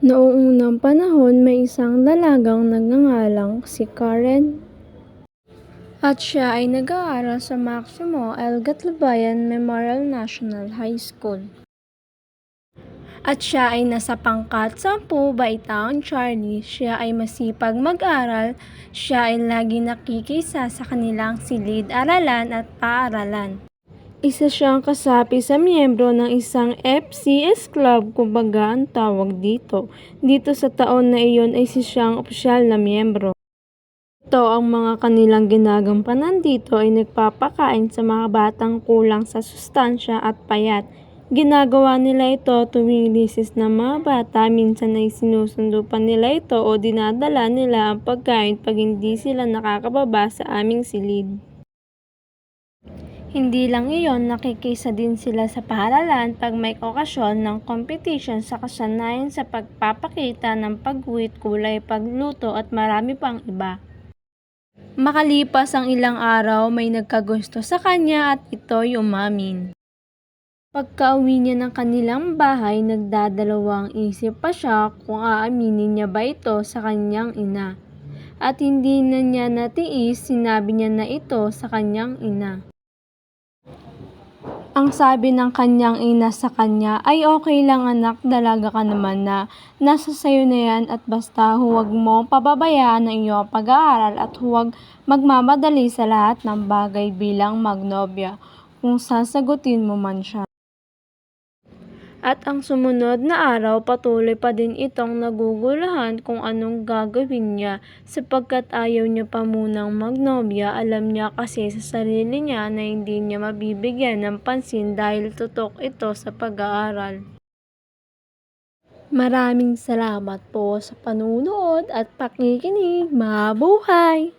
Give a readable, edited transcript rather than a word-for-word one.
Noong unang panahon, may isang dalagang nagngangalang si Karen at siya ay nag-aaral sa Maximo L. Gatlabayan Memorial National High School. At siya ay nasa pangkat 10, baitaang Charlie. Siya ay masipag mag-aral, siya ay lagi nakikisa sa kanilang silid-aralan at paaralan. Isa siyang kasapi sa miyembro ng isang FCS club, kumbaga ang tawag dito. Dito sa taon na iyon ay siyang opisyal na miyembro. Ito ang mga kanilang ginagampanan dito ay nagpapakain sa mga batang kulang sa sustansya at payat. Ginagawa nila ito tuwing lisis ng mga bata, minsan ay sinusundo pa nila ito o dinadala nila ang pagkain pag hindi sila nakakababa sa aming silid. Hindi lang iyon, nakikisa din sila sa paaralan pag may okasyon ng competition sa kasanayan sa pagpapakita ng pagguhit, kulay, pagluto at marami pang iba. Makalipas ang ilang araw, may nagkagusto sa kanya at ito'y umamin. Pagka-uwi niya ng kanilang bahay, nagdadalawang isip pa siya kung aaminin niya ba ito sa kanyang ina. At hindi na niya natiis, sinabi niya na ito sa kanyang ina. Ang sabi ng kanyang ina sa kanya ay, "Okay lang anak, dalaga ka naman na. Nasa sayo na yan at basta huwag mo pababayaan ang iyong pag-aaral at huwag magmamadali sa lahat ng bagay bilang magnobya kung sasagutin mo man siya." At ang sumunod na araw, patuloy pa din itong naguguluhan kung anong gagawin niya sapagkat ayaw niya pa munang magnobya. Alam niya kasi sa sarili niya na hindi niya mabibigyan ng pansin dahil tutok ito sa pag-aaral. Maraming salamat po sa panunood at pakikinig. Mabuhay!